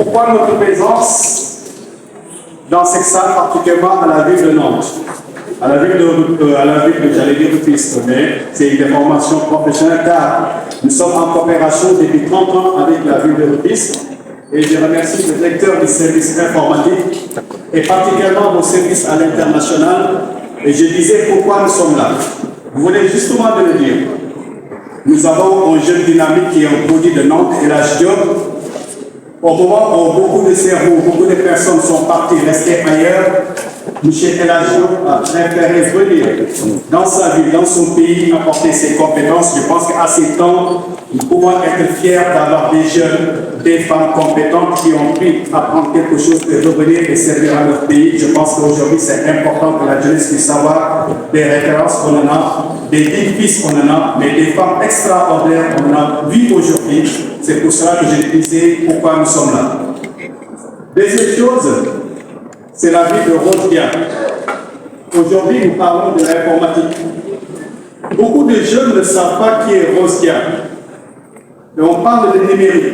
Pourquoi notre présence dans cette salle, particulièrement à la ville de Nantes, à la ville de j'allais dire Rufisque, mais c'est une formation professionnelle car nous sommes en coopération depuis 30 ans avec la ville de Rufisque et je remercie le directeur du service informatique et particulièrement vos services à l'international et je disais pourquoi nous sommes là. Vous venez justement de le dire. Nous avons un jeune dynamique qui est un produit de Nantes et l'âge Diop. Au moment où beaucoup de cerveaux, beaucoup de personnes sont parties rester ailleurs, M. Elagio a préféré venir dans sa ville, dans son pays, apporter ses compétences. Je pense qu'à ces temps, nous pouvons être fiers d'avoir des jeunes, des femmes compétentes qui ont pu apprendre quelque chose et revenir et servir à leur pays. Je pense qu'aujourd'hui, c'est important que la jeunesse puisse savoir des références qu'on en a, des fils qu'on en a, mais des femmes extraordinaires qu'on a vues aujourd'hui. C'est pour cela que je disais pourquoi nous sommes là. Deuxième chose, c'est la vie de Rosdia. Aujourd'hui, nous parlons de l'informatique. Beaucoup de jeunes ne savent pas qui est Rosdia. Mais on parle de numérique,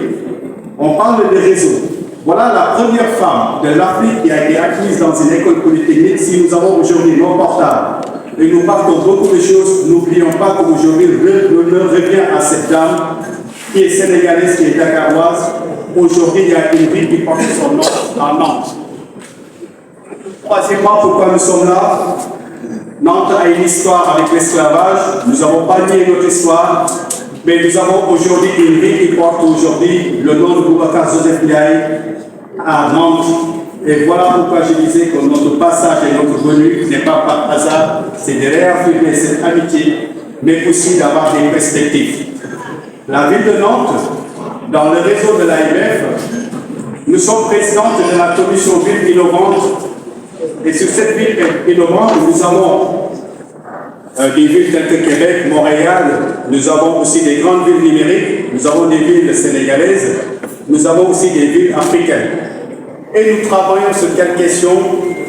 on parle de réseau. Voilà la première femme de l'Afrique qui a été acquise dans une école polytechnique. Si nous avons aujourd'hui nos portables et nous partons beaucoup de choses, n'oublions pas qu'aujourd'hui, l'honneur revient à cette dame qui est sénégalaise, qui est dakaroise. Aujourd'hui, il y a une ville qui porte son nom à Nantes. Troisièmement, pourquoi nous sommes là? Nantes a une histoire avec l'esclavage. Nous n'avons pas nié notre histoire, mais nous avons aujourd'hui une ville qui porte aujourd'hui le nom de Boubacar Joseph Ndiaye à Nantes. Et voilà pourquoi je disais que notre passage et notre venue n'est pas par hasard, c'est de réaffirmer cette amitié, mais aussi d'avoir des perspectives. La ville de Nantes, dans le réseau de l'AMF, nous sommes présidentes de la commission ville innovante. Et sur cette ville innovante, nous avons des villes telles que Québec, Montréal, nous avons aussi des grandes villes numériques, nous avons des villes sénégalaises, nous avons aussi des villes africaines. Et nous travaillons sur quelle question?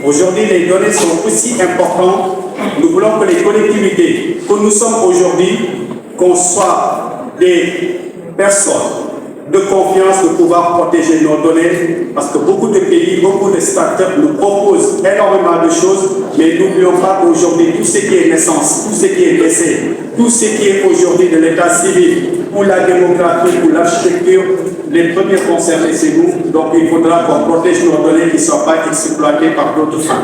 Aujourd'hui, les données sont aussi importantes. Nous voulons que les collectivités, que nous sommes aujourd'hui, qu'on soit des personnes de confiance, de pouvoir protéger nos données, parce que beaucoup de pays, beaucoup de startups nous proposent énormément de choses, mais n'oublions pas qu'aujourd'hui, tout ce qui est naissance, tout ce qui est décès, tout ce qui est aujourd'hui de l'état civil, ou la démographie, ou l'architecture, les premiers concernés, c'est nous. Donc il faudra qu'on protège nos données qui ne soient pas exploitées par d'autres fins.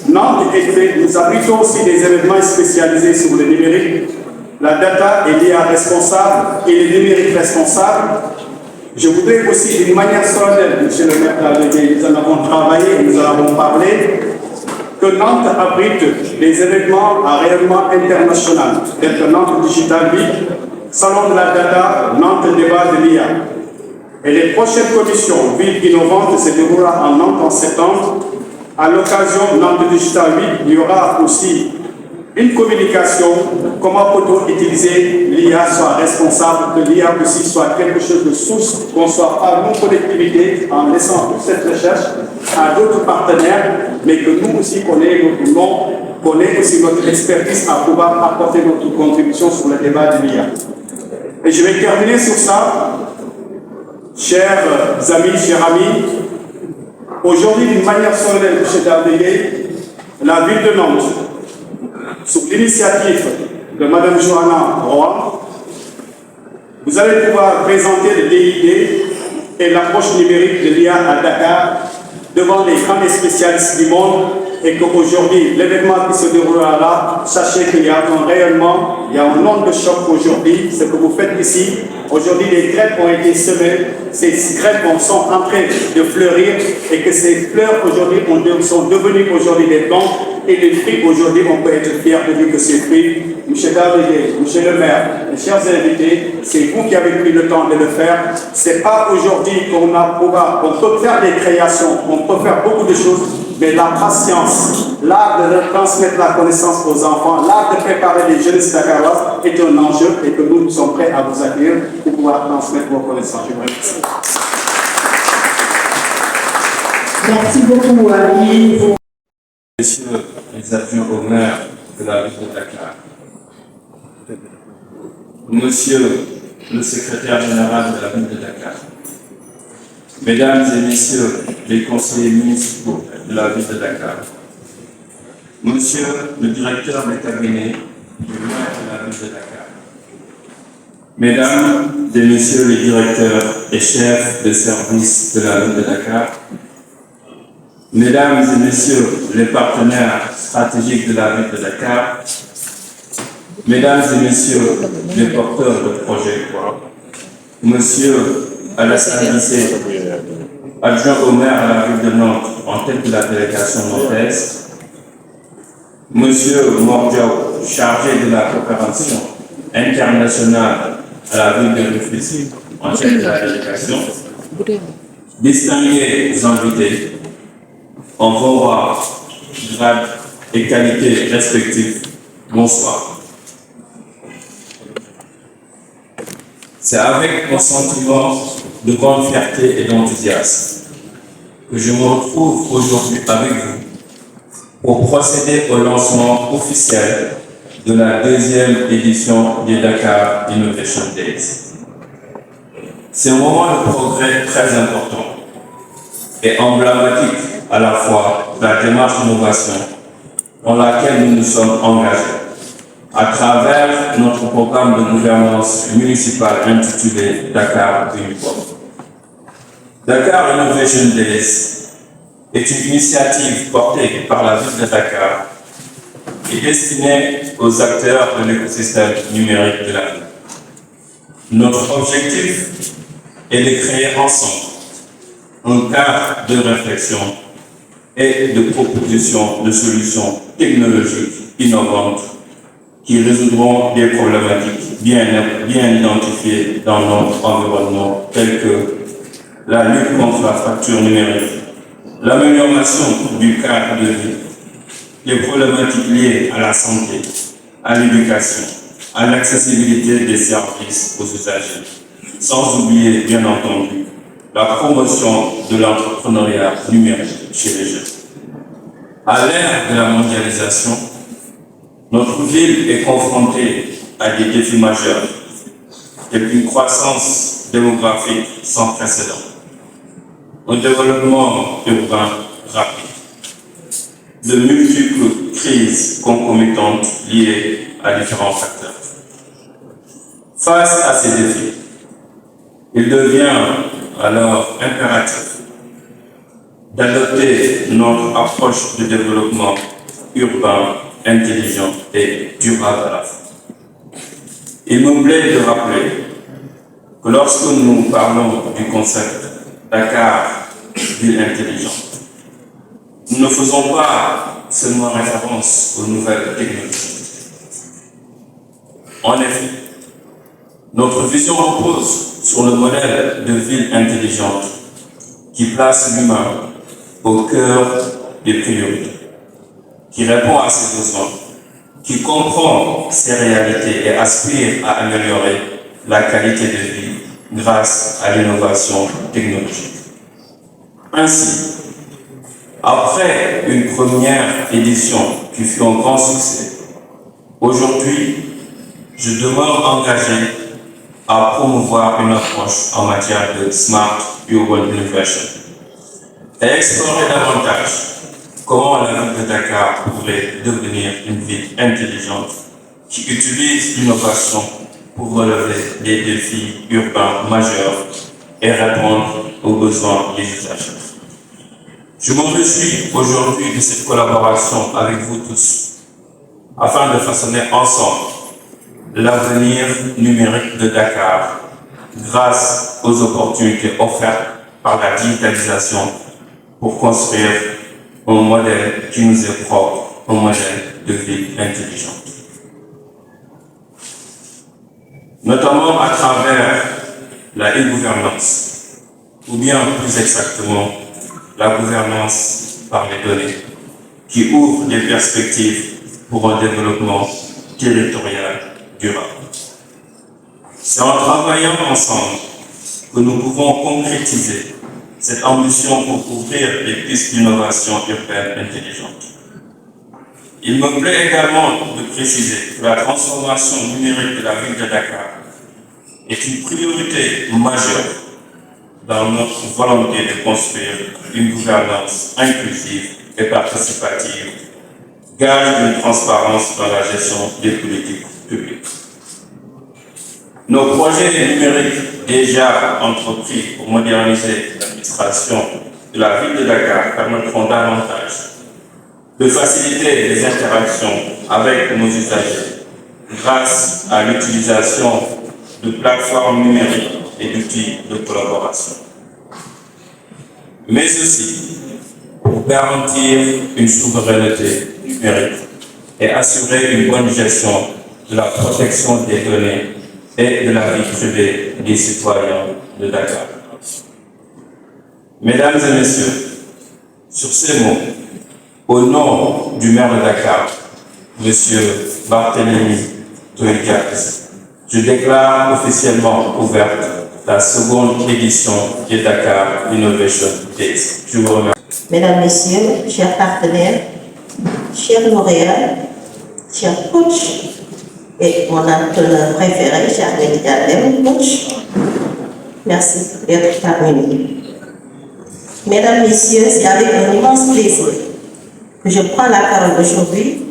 Nantes est fait, nous abritons aussi des événements spécialisés sur le numérique. La data est liée à responsable et le numérique responsable. Je voudrais aussi, d'une manière solennelle, M. le maire, nous en avons travaillé, nous en avons parlé, que Nantes abrite des événements à rayonnement international, tels que Nantes Digital Week, Salon de la Data, Nantes Débat de l'IA. Et les prochaines commissions Ville innovantes se déroulera en Nantes en septembre. À l'occasion de Nantes Digital Week, il y aura aussi une communication, comment peut-on utiliser l'IA soit responsable, que l'IA aussi soit quelque chose de source, qu'on soit pas nos collectivités en laissant toute cette recherche à d'autres partenaires, mais que nous aussi qu'on ait notre nom, qu'on ait aussi notre expertise à pouvoir apporter notre contribution sur le débat de l'IA. Et je vais terminer sur ça, chers amis, chers amis. Aujourd'hui, d'une manière solennelle, M. Dardégué, la ville de Nantes, sous l'initiative de Mme Johanna Roy, vous allez pouvoir présenter le DID et l'approche numérique de l'IA à Dakar devant les grands spécialistes du monde et qu'aujourd'hui, l'événement qui se déroulera là, sachez qu'il y a un rayonnement, il y a un onde de choc aujourd'hui, ce que vous faites ici. Aujourd'hui, les graines ont été semées, ces graines sont en train de fleurir et que ces fleurs aujourd'hui sont devenues aujourd'hui des plantes et les fruits aujourd'hui, on peut être fiers de dire que ces fruits, M. Dardégué, M. le maire, mes chers invités, c'est vous qui avez pris le temps de le faire. Ce n'est pas aujourd'hui qu'on peut faire des créations, on peut faire beaucoup de choses, mais la patience, l'art de transmettre la connaissance aux enfants, l'art de préparer les jeunes dakarois est un enjeu et que nous sommes prêts à vous accueillir pour pouvoir transmettre vos connaissances. Je vous remercie. Merci beaucoup, Ali. Messieurs les adjoints au maire de la ville de Dakar, Monsieur le secrétaire général de la ville de Dakar, Mesdames et Messieurs les conseillers municipaux de la ville de Dakar, Monsieur le directeur de cabinet du maire de la ville de Dakar, Mesdames et Messieurs les directeurs et chefs de service de la ville de Dakar, Mesdames et Messieurs les partenaires stratégiques de la ville de Dakar, Mesdames et Messieurs les porteurs de projets, Monsieur Alassane Guissé, adjoint au maire à la ville de Nantes en tête de la délégation nantaise, Monsieur Mordiao, chargé de la coopération internationale à la ville de Rufisque en tête de la délégation, distingués invités, en vos rangs, grades et qualités respectives, bonsoir. C'est avec un sentiment de grande fierté et d'enthousiasme que je me retrouve aujourd'hui avec vous pour procéder au lancement officiel de la deuxième édition des Dakar Innovation Days. C'est un moment de progrès très important et emblématique à la fois de la démarche d'innovation dans laquelle nous nous sommes engagés à travers notre programme de gouvernance municipale intitulé Dakar Uniform. Dakar Innovation Days est une initiative portée par la ville de Dakar et destinée aux acteurs de l'écosystème numérique de la ville. Notre objectif est de créer ensemble un cadre de réflexion et de proposition de solutions technologiques innovantes qui résoudront des problématiques bien identifiées dans notre environnement, telles que la lutte contre la fracture numérique, l'amélioration du cadre de vie, les problématiques liées à la santé, à l'éducation, à l'accessibilité des services aux usagers, sans oublier, bien entendu, la promotion de l'entrepreneuriat numérique chez les jeunes. À l'ère de la mondialisation, notre ville est confrontée à des défis majeurs, tels qu'une croissance démographique sans précédent, un développement urbain rapide, de multiples crises concomitantes liées à différents facteurs. Face à ces défis, il devient alors impératif d'adopter notre approche de développement urbain, intelligent et durable à la fois. Il me plaît de rappeler que lorsque nous parlons du concept Dakar, ville intelligente, nous ne faisons pas seulement référence aux nouvelles technologies. En effet, notre vision repose sur le modèle de ville intelligente qui place l'humain au cœur des priorités, qui répond à ses besoins, qui comprend ses réalités et aspire à améliorer la qualité de vie grâce à l'innovation technologique. Ainsi, après une première édition qui fut un grand succès, aujourd'hui, je demeure engagé à promouvoir une approche en matière de Smart Urban Innovation et explorer davantage comment la ville de Dakar pourrait devenir une ville intelligente qui utilise l'innovation pour relever des défis urbains majeurs et répondre aux besoins des usagers. Je me réjouis aujourd'hui de cette collaboration avec vous tous afin de façonner ensemble l'avenir numérique de Dakar grâce aux opportunités offertes par la digitalisation pour construire un modèle qui nous est propre, un modèle de ville intelligente. Notamment à travers la e-gouvernance, ou bien plus exactement la gouvernance par les données, qui ouvre des perspectives pour un développement territorial durable. C'est en travaillant ensemble que nous pouvons concrétiser cette ambition pour ouvrir des pistes d'innovation urbaine intelligente. Il me plaît également de préciser que la transformation numérique de la ville de Dakar est une priorité majeure dans notre volonté de construire une gouvernance inclusive et participative, gage d'une transparence dans la gestion des politiques publiques. Nos projets numériques déjà entrepris pour moderniser l'administration de la ville de Dakar permettront davantage de faciliter les interactions avec nos usagers grâce à l'utilisation de plateformes numériques et d'outils de collaboration. Mais aussi pour garantir une souveraineté numérique et assurer une bonne gestion de la protection des données et de la vie privée des citoyens de Dakar. Mesdames et messieurs, sur ces mots, au nom du maire de Dakar, M. Barthélémy Toye Dias, je déclare officiellement ouverte la seconde édition de Dakar Innovation Days. Je vous remercie. Mesdames, Messieurs, chers partenaires, chers lauréats, chers coachs et mon entraîneur préféré, cher Médiadem, coach, merci d'être parmi nous. Mesdames, Messieurs, c'est avec un immense plaisir que je prends la parole aujourd'hui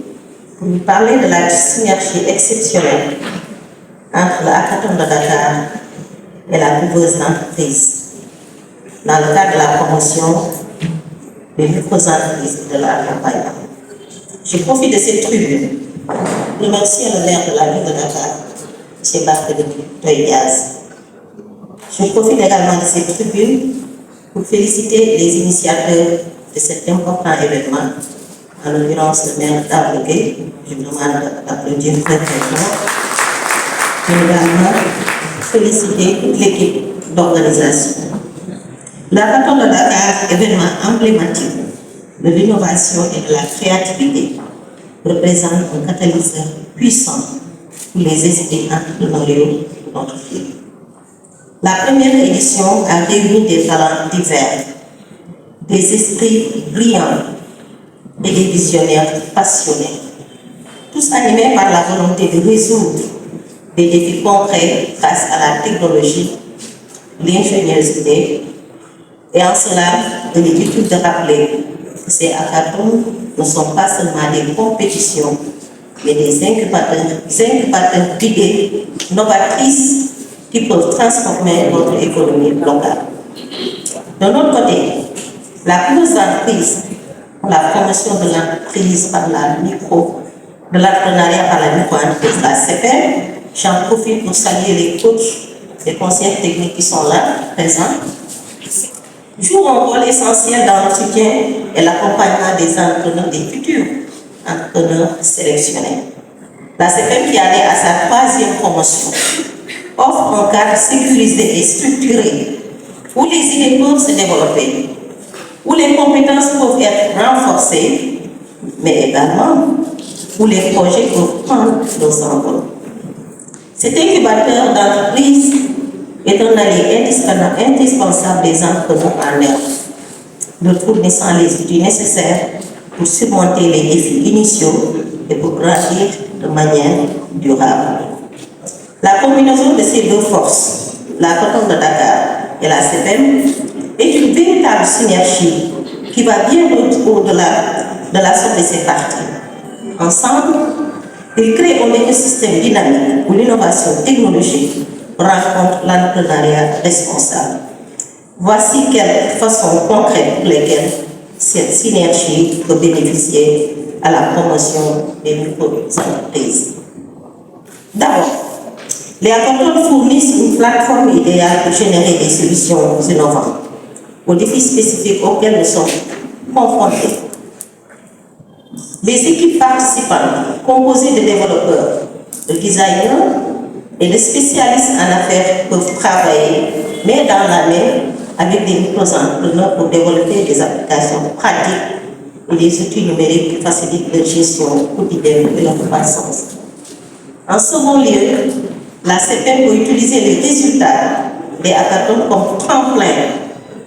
pour vous parler de la synergie exceptionnelle entre le Hackathon de Dakar et la couveuse d'entreprise dans le cadre de la promotion des micro-entreprises de la campagne. Je profite de cette tribune pour remercier le maire de la ville de Dakar, M. Barthélémy Toye Dias. Je profite également de cette tribune pour féliciter les initiateurs de cet important événement, en l'occurrence le maire d'Arlegué. Je vous demande d'applaudir très très fort. Et également féliciter toute l'équipe d'organisation. L'Hackathon de Dakar, événement emblématique de l'innovation et de la créativité, représente un catalyseur puissant pour les esprits entrepreneuriaux de notre ville. La première édition a réuni des talents divers, des esprits brillants et des visionnaires passionnés, tous animés par la volonté de résoudre des défis concrets grâce à la technologie, l'ingéniosité, et en cela, il est utile de rappeler que ces hackathons ne sont pas seulement des compétitions, mais des incubateurs d'idées novatrices qui peuvent transformer notre économie locale. De notre côté, la couveuse d'entreprise pour la promotion de l'entreprise par de l'entrepreneuriat par la micro-entreprise, la CPM, j'en profite pour saluer les coachs, les conseillers techniques qui sont là, présents, jouent un rôle essentiel dans le soutien et l'accompagnement des entrepreneurs, des futurs entrepreneurs sélectionnés. La CPM, qui allait à sa troisième promotion, offre un cadre sécurisé et structuré où les idées peuvent se développer, où les compétences peuvent être renforcées, mais également où les projets peuvent prendre leur envol. Cet incubateur d'entreprise est un allié indispensable des entrepreneurs en herbe, leur fournissant les outils nécessaires pour surmonter les défis initiaux et pour grandir de manière durable. La combinaison de ces deux forces, l'Hackathon de Dakar et la CPM, est une véritable synergie qui va bien au-delà de la somme de ses parties. Ensemble, ils créent un écosystème dynamique où l'innovation technologique rencontre l'entrepreneuriat responsable. Voici quelques façons concrètes pour lesquelles cette synergie peut bénéficier à la promotion des micro-entreprises. D'abord, les hackathons fournissent une plateforme idéale pour générer des solutions innovantes aux défis spécifiques auxquels nous sommes confrontés. Les équipes participantes, composées de développeurs, de designers et de spécialistes en affaires, peuvent travailler main dans la main avec des micro-entrepreneurs pour développer des applications pratiques et des outils numériques qui facilitent leur gestion quotidienne et leur croissance. En second lieu, la CPM peut utiliser les résultats des hackathons comme tremplin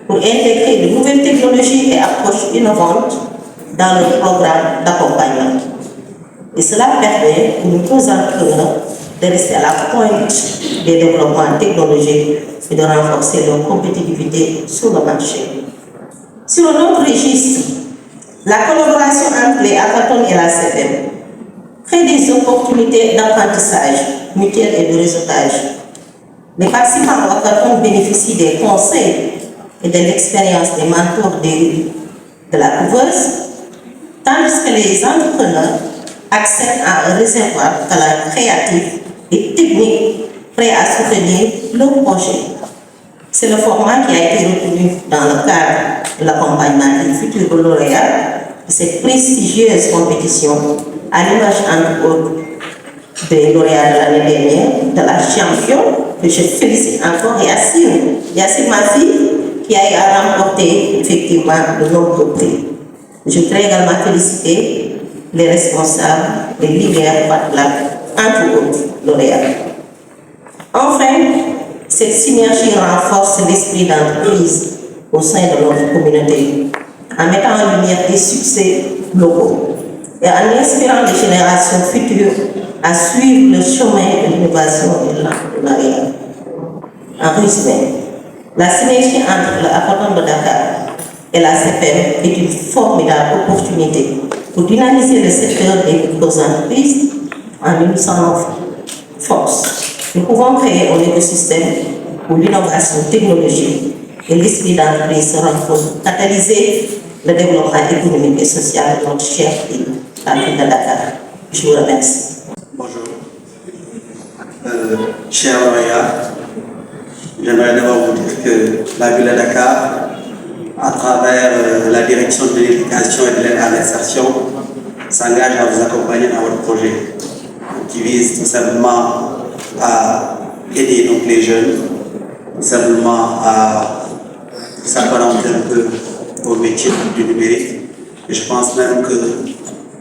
pour intégrer de nouvelles technologies et approches innovantes dans le programme d'accompagnement. Et cela permet aux nouveaux entrepreneurs de rester à la pointe des développements technologiques et de renforcer leur compétitivité sur le marché. Sur un autre registre, la collaboration entre les hackathons et la CPM crée des opportunités d'apprentissage mutuel et de réseautage. Les participants au hackathon bénéficient des conseils et de l'expérience des mentors de la couveuse, tandis que les entrepreneurs accèdent à un réservoir de talents créatifs et techniques prêts à soutenir leur projet. C'est le format qui a été retenu dans le cadre de l'accompagnement des futurs lauréats de cette prestigieuse compétition, à l'image entre autres des lauréats de l'année dernière, de la championne, que je félicite encore, Yassine, ma fille, qui a remporté effectivement de nombreux prix. Je voudrais également féliciter les responsables, les leaders, entre autres lauréats. Enfin, cette synergie renforce l'esprit d'entreprise au sein de notre communauté, en mettant en lumière des succès locaux et en inspirant les générations futures à suivre le chemin de l'innovation et de l'entrepreneuriat. En résumé, la synergie entre le hackathon de Dakar et la CPM est une formidable opportunité pour dynamiser le secteur des micro-entreprises en unissant nos forces. Nous pouvons créer un écosystème où l'innovation technologique et l'esprit d'entreprise seront pour catalyser le développement économique et social de notre cher pays, la ville de Dakar. Je vous remercie. Bonjour. Chers lauréats, j'aimerais d'abord vous dire que la ville de Dakar, à travers la direction de l'éducation et de l'aide à l'insertion, s'engage à vous accompagner dans votre projet, qui vise tout simplement à aider donc les jeunes, tout simplement à s'apparenter un peu au métier du numérique. Et je pense même que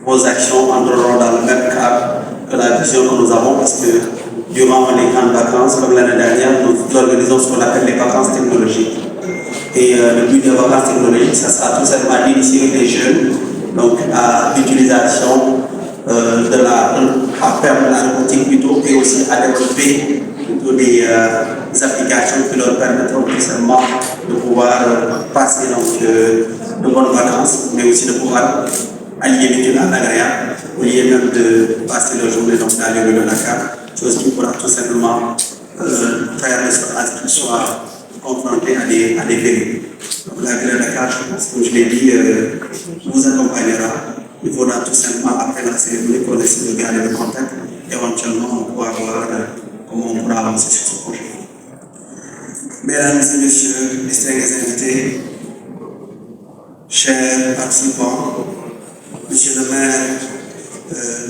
vos actions entreront dans le même cadre que la vision que nous avons, parce que durant les grandes vacances, comme l'année dernière, nous organisons ce qu'on appelle les vacances technologiques. Et le but des vacances technologiques, ça sera tout simplement d'initier les jeunes donc, à l'utilisation à faire de la robotique plutôt, et aussi à développer plutôt des applications qui leur permettront tout simplement de pouvoir passer donc, de bonnes vacances, mais aussi de pouvoir allier l'étude à l'agréable, au lieu même de passer leur journée donc, dans les rues de Dakar, chose qui pourra tout simplement faire de sorte qu'ils soient confrontés à des périls. Donc la ville de Dakar, je pense, comme je l'ai dit, vous accompagnera. Il faudra tout simplement, après la cérémonie, qu'on essaie de garder le contact. Éventuellement, on pourra voir comment on pourra avancer sur ce projet. Mesdames et messieurs, distingués invités, chers participants, monsieur le maire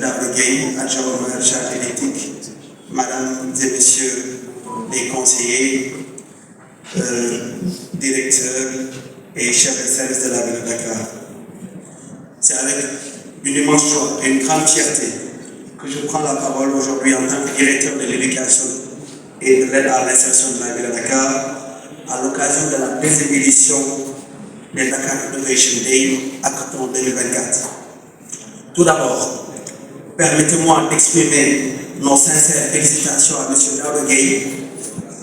d'Abregueil, adjoint au maire chargé d'éthique, mesdames et messieurs les conseillers, directeurs et chefs de service de la ville de Dakar. C'est avec une immense joie et une grande fierté que je prends la parole aujourd'hui en tant que directeur de l'éducation et de l'aide à l'insertion de la ville de Dakar à l'occasion de la deuxième édition des Dakar Innovation Day Hackathon 2024. Tout d'abord, permettez-moi d'exprimer nos sincères félicitations à M. Abregueil,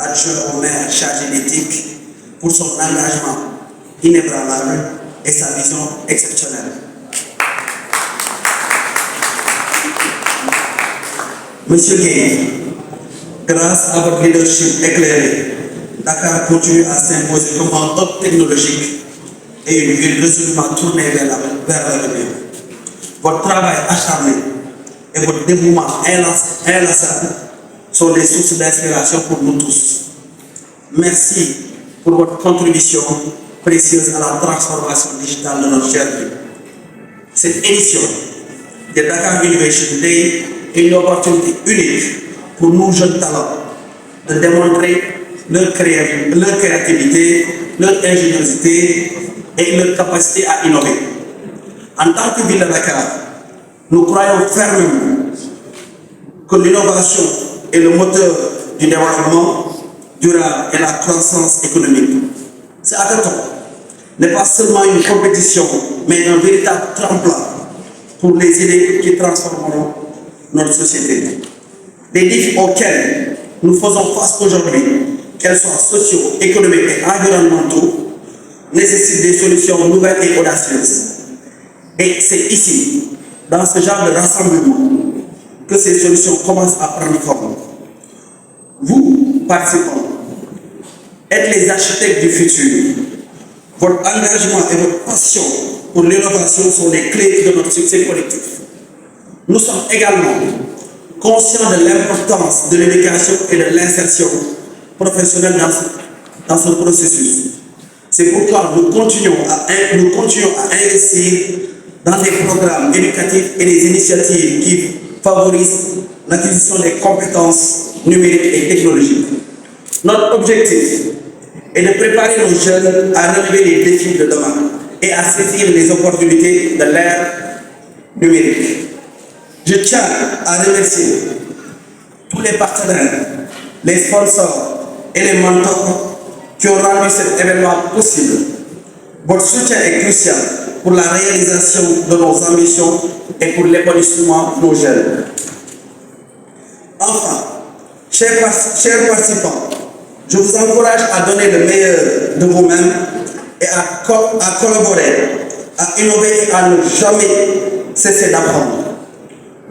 adjoint au maire chargé d'éthique, pour son engagement inébranlable et sa vision exceptionnelle. Monsieur Gueye, grâce à votre leadership éclairé, Dakar continue à s'imposer comme un hub technologique et une ville résolument tournée vers l'avenir. Votre travail acharné et votre dévouement inlassable sont des sources d'inspiration pour nous tous. Merci pour votre contribution précieuse à la transformation digitale de notre chère ville. Cette édition de Dakar Innovation Day est une opportunité unique pour nous jeunes talents de démontrer leur créativité, leur ingéniosité et leur capacité à innover. En tant que ville de Dakar, nous croyons fermement que l'innovation est le moteur du développement durable et la croissance économique. Ce hackathon n'est pas seulement une compétition, mais un véritable tremplin pour les idées qui transformeront notre société. Les défis auxquels nous faisons face aujourd'hui, qu'elles soient sociaux, économiques et environnementaux, nécessitent des solutions nouvelles et audacieuses. Et c'est ici, dans ce genre de rassemblement, que ces solutions commencent à prendre forme. Vous, participants, êtes les architectes du futur. Votre engagement et votre passion pour l'innovation sont les clés de notre succès collectif. Nous sommes également conscients de l'importance de l'éducation et de l'insertion professionnelle dans ce processus. C'est pourquoi nous continuons à investir dans des programmes éducatifs et des initiatives qui favorisent l'acquisition des compétences numériques et technologiques. Notre objectif est de préparer nos jeunes à relever les défis de demain et à saisir les opportunités de l'ère numérique. Je tiens à remercier tous les partenaires, les sponsors et les mentors qui ont rendu cet événement possible. Votre soutien est crucial pour la réalisation de nos ambitions et pour l'épanouissement de nos jeunes. Enfin, chers participants, je vous encourage à donner le meilleur de vous-même et à collaborer, à innover et à ne jamais cesser d'apprendre.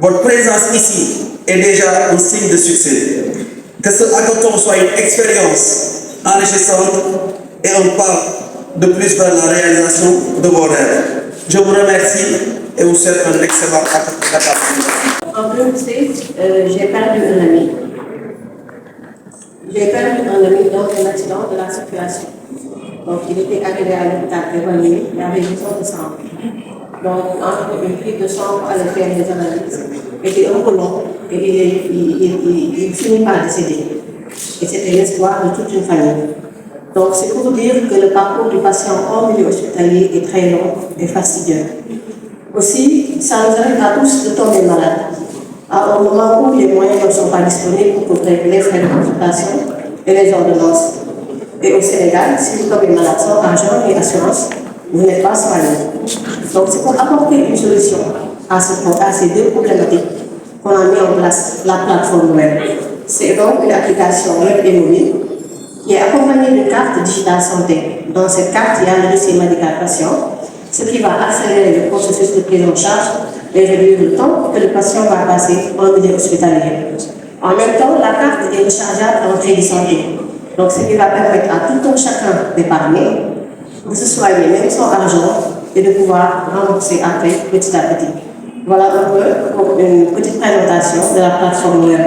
Votre présence ici est déjà un signe de succès. Que ce hackathon soit une expérience enrichissante et un pas de plus vers la réalisation de vos rêves. Je vous remercie et vous souhaite un excellent hackathon. En 2016, j'ai perdu un ami. J'ai perdu un ami dans un accident de la circulation. Donc, il était arrivé à l'hôpital évalué, il avait besoin de sang. Donc, entre une prise de sang pour aller faire des analyses, était un peu long et il finit par décéder. Et c'était l'espoir de toute une famille. Donc, c'est pour dire que le parcours du patient en milieu hospitalier est très long et fastidieux. Aussi, ça nous arrive à tous de tomber malade. À un moment où les moyens ne sont pas disponibles pour couvrir les frais de consultation et les ordonnances. Et au Sénégal, si vous tombez malade sans argent et assurance, vous n'êtes pas soigné. Donc c'est pour apporter une solution à ces deux problématiques qu'on a mis en place la plateforme web. C'est donc une application web et mobile qui est accompagnée d'une carte digitale santé. Dans cette carte, il y a le dossier médical patient, ce qui va accélérer le processus de prise en charge et réduire le temps que le patient va passer en milieu hospitalier. En même temps, la carte est rechargeable en crédit santé. Donc, ce qui va permettre à tout un chacun d'épargner, de se soigner même sans argent et de pouvoir rembourser après petit à petit. Voilà un peu pour une petite présentation de la plateforme web.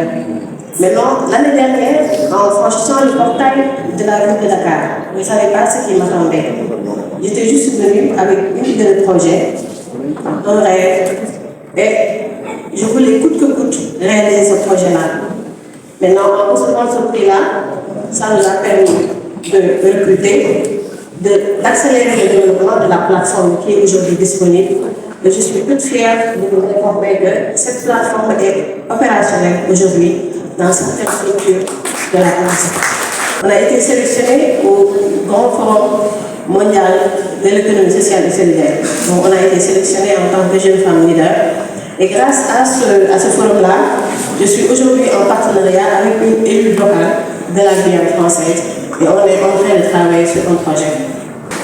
Maintenant, l'année dernière, en franchissant le portail de la ville de Dakar, je ne savais pas ce qui m'attendait. J'étais juste venue avec une idée de projet, un rêve, et je voulais coûte que coûte réaliser ce projet-là. Maintenant, en recevant ce prix-là, ça nous a permis de recruter, d'accélérer le développement de la plateforme qui est aujourd'hui disponible. Et je suis toute fière de vous informer que cette plateforme est opérationnelle aujourd'hui dans certaines structures de la classe. On a été sélectionné au Grand Forum mondial de l'économie sociale et solidaire. Donc, on a été sélectionné en tant que jeune femme leader. Et grâce à ce forum-là, je suis aujourd'hui en partenariat avec une élue locale de la Guyane française. Et on est en train de travailler sur un projet.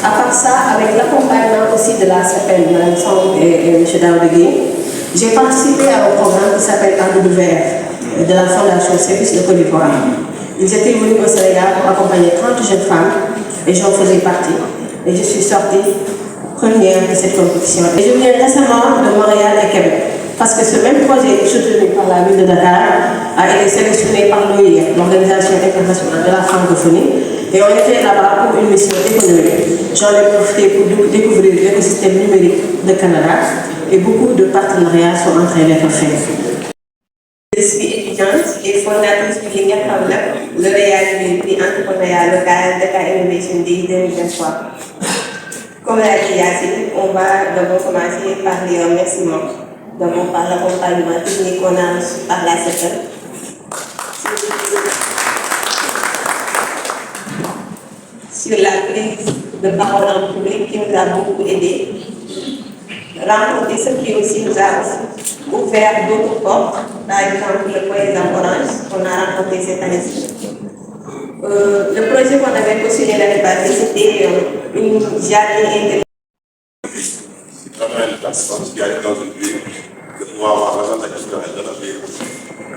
À part ça, avec l'accompagnement aussi de la CEPEN, et M. Daoudegui, j'ai participé à un programme qui s'appelle AWF de la Fondation Service de Côte d'Ivoire. Ils étaient venus au Sénégal pour accompagner 30 jeunes femmes et j'en faisais partie. Et je suis sortie première de cette compétition. Et je viens récemment de Montréal et Québec. Parce que ce même projet soutenu par la ville de Dakar a été sélectionné par l'OIR, l'Organisation internationale de la francophonie, et on était là-bas pour une mission économique. J'en ai profité pour découvrir l'écosystème numérique de Canada et beaucoup de partenariats sont en train d'être faits. Je suis étudiante et fondatrice du Linga Lab, lauréate du prix entrepreneuriat local Dakar Innovation Day 2023. Comme l'a dit Yassine, on va d'abord commencer par les remerciements. D'abord par l'accompagnement technique qu'on a reçu par la CEPEN. Sur la prise de parole en public qui nous a beaucoup aidés. Rencontrer ce qui aussi nous a ouvert d'autres portes par exemple le président Orange qu'on a rencontré cette année-ci. Le projet qu'on avait postulé l'année passée, c'était une jardin intelligent. C'est vraiment une plateforme qui arrive dans une ville, de pouvoir avoir l'agenda culturel de la ville,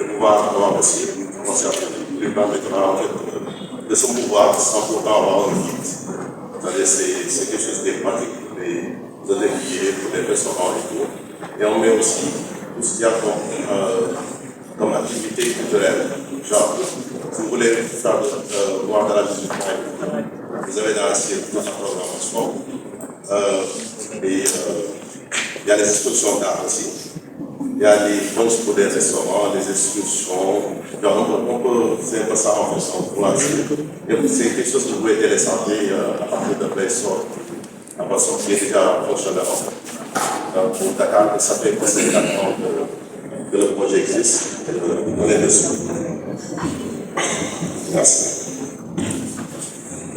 de pouvoir avoir aussi une conservation qui lui permettra en fait de se mouvoir sans pourtant avoir un guide. C'est quelque chose de pratique pour les hôteliers, pour les restaurants et tout. Et on met aussi tout ce qu'il y a comme activité culturelle. Genre, si vous voulez faire voir dans la musique, vous avez dans la cible toute la programmation. Il y a les expositions d'art aussi. Il y a des brunchs pour des restaurants, des expositions. C'est un peu ça en fait, pour la ville. Et c'est quelque chose que vous pouvez télécharger à partir de Play Store. La façon qui est déjà fonctionnelle en fait. Pour Dakar, ça fait presque 4 ans que le projet existe. On est dessus. Merci.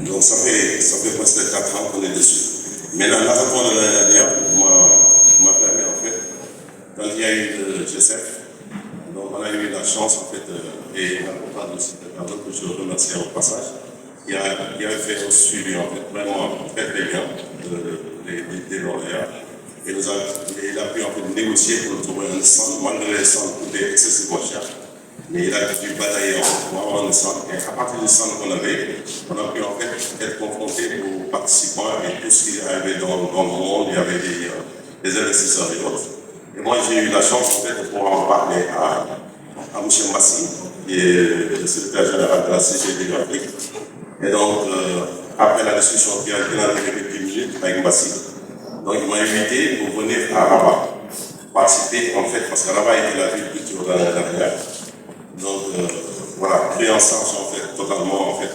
Donc ça fait presque 4 ans qu'on est dessus. Mais la réponse de l'année dernière m'a permis en fait, quand il y a eu le GSF, donc on a eu la chance en fait, et la plupart de ces personnes que je remercie au passage, qui avait fait un suivi en fait vraiment très très bien des lauréats. Et il a pu en fait négocier pour trouver un centre, malgré les centres qui étaient excessivement chers. Mais il a dû batailler pour avoir un centre. Et à partir du centre qu'on avait, on a pu en fait être confronté aux participants et tout ce qui arrivait dans le monde. Il y avait des investisseurs et autres. Et moi, j'ai eu la chance en fait, de pouvoir en parler à M. Massi, qui est le secrétaire général de la CGD Afrique. Et donc, après la discussion qui a duré 10 minutes avec Massi, donc il m'a invité pour venir à Rabat, participer en fait, parce que Rabat était la ville culturelle de l'année dernière. Donc voilà, pris en charge en fait, totalement en fait,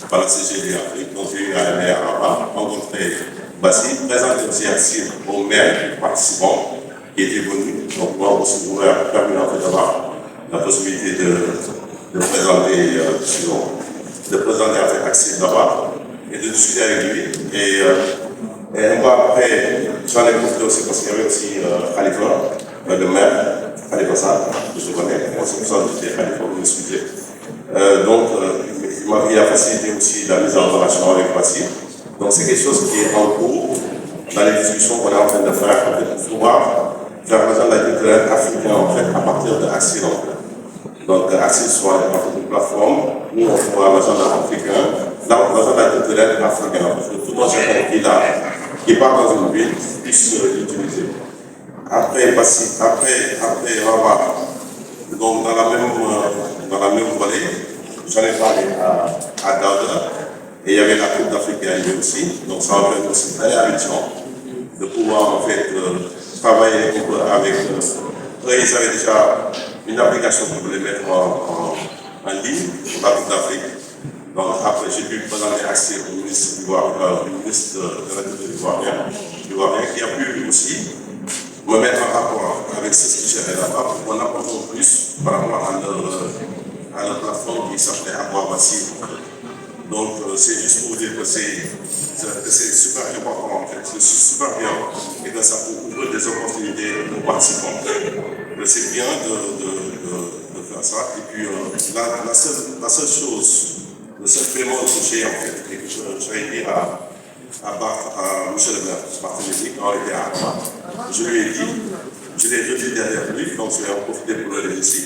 par la CGD Afrique. Donc j'ai eu à aller à Rabat, rencontrer Bassi, présenter aussi Axel au maire participant qui était venu. Donc moi aussi, vous m'avez permis en fait d'avoir la possibilité de présenter, en fait Axel là-bas et de discuter avec lui. Et un mois après, j'en ai profité aussi parce qu'il y avait aussi Khalifa, le maire. Khalifa Sall, que je connais, c'est pour ça que j'étais Khalifa, vous m'excusez. Donc, il a facilité aussi la mise en relation avec Bassi. Donc, c'est quelque chose qui est en cours dans les discussions qu'on est en train de faire en fait, pour pouvoir faire l'agenda culturel africain en fait, à partir de Axel. Donc, Axel soit une plateforme où on voit l'agenda africain, l'agenda culturel africain, parce que tout le monde qui part dans une ville puisse l'utiliser. Après Rabat, donc dans la même vallée, j'en ai parlé à Daouda, et il y avait la Coupe d'Afrique qui est arrivée aussi, donc ça m'a permis aussi d'aller à Abidjan, de pouvoir en fait travailler un peu avec eux. Ils avaient déjà une application pour les mettre en ligne pour la Coupe d'Afrique. Donc après j'ai pu présenter accès au ministre de la République ivoirienne, qui a pu aussi me mettre en rapport avec ce qui gérait là-bas pour qu'on apporte plus par rapport à la plateforme qui s'appelait Avoir Massive. Donc c'est juste pour dire que c'est super important en fait, c'est super bien et que ça peut ouvrir des opportunités aux participants. C'est bien de faire ça. Et puis la seule chose, le seul paiement que j'ai en fait, et que j'avais dit à Michel le maire, Barthélémy, quand il était à Rabat, je lui ai dit, je l'ai redit derrière lui, donc je vais en profiter pour le dire ici.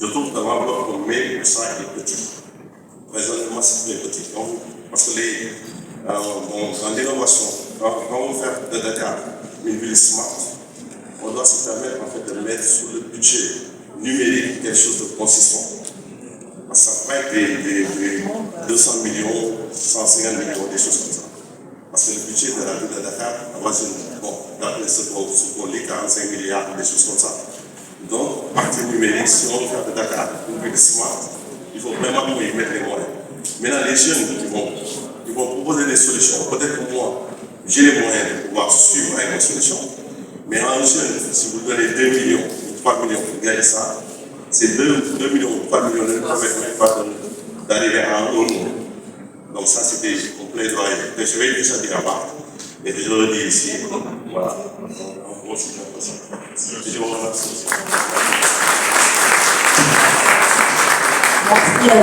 Je trouve que l'enveloppe qu'on met pour ça est petit. Raisonnement, c'est très petit. Donc, parce que dans l'innovation, quand on fait de Dakar une ville smart, on doit se permettre en fait, de mettre sur le budget numérique quelque chose de consistant. Parce que ça peut être des 200 millions, 150 millions, des choses comme ça. Parce que le budget de la ville de Dakar, d'après ce qu'on lit, 45 milliards, des choses comme ça. Donc, partie numérique, si on veut faire de Dakar une ville smart, il faut vraiment y mettre les moyens. Maintenant, les jeunes, ils vont proposer des solutions. Peut-être que moi, j'ai les moyens de pouvoir suivre avec les solutions. Mais un jeune, si vous donnez 2 millions ou 3 millions pour gagner ça, c'est 2 millions ou 3 millions ne permettent même pas d'arriver à un euro. Donc ça, c'était mon plaidoyer. Mais je vais déjà dire à Bart. Et je le dis ici. Voilà. En gros, c'est bien ça. Je vous remercie aussi. Merci à vous.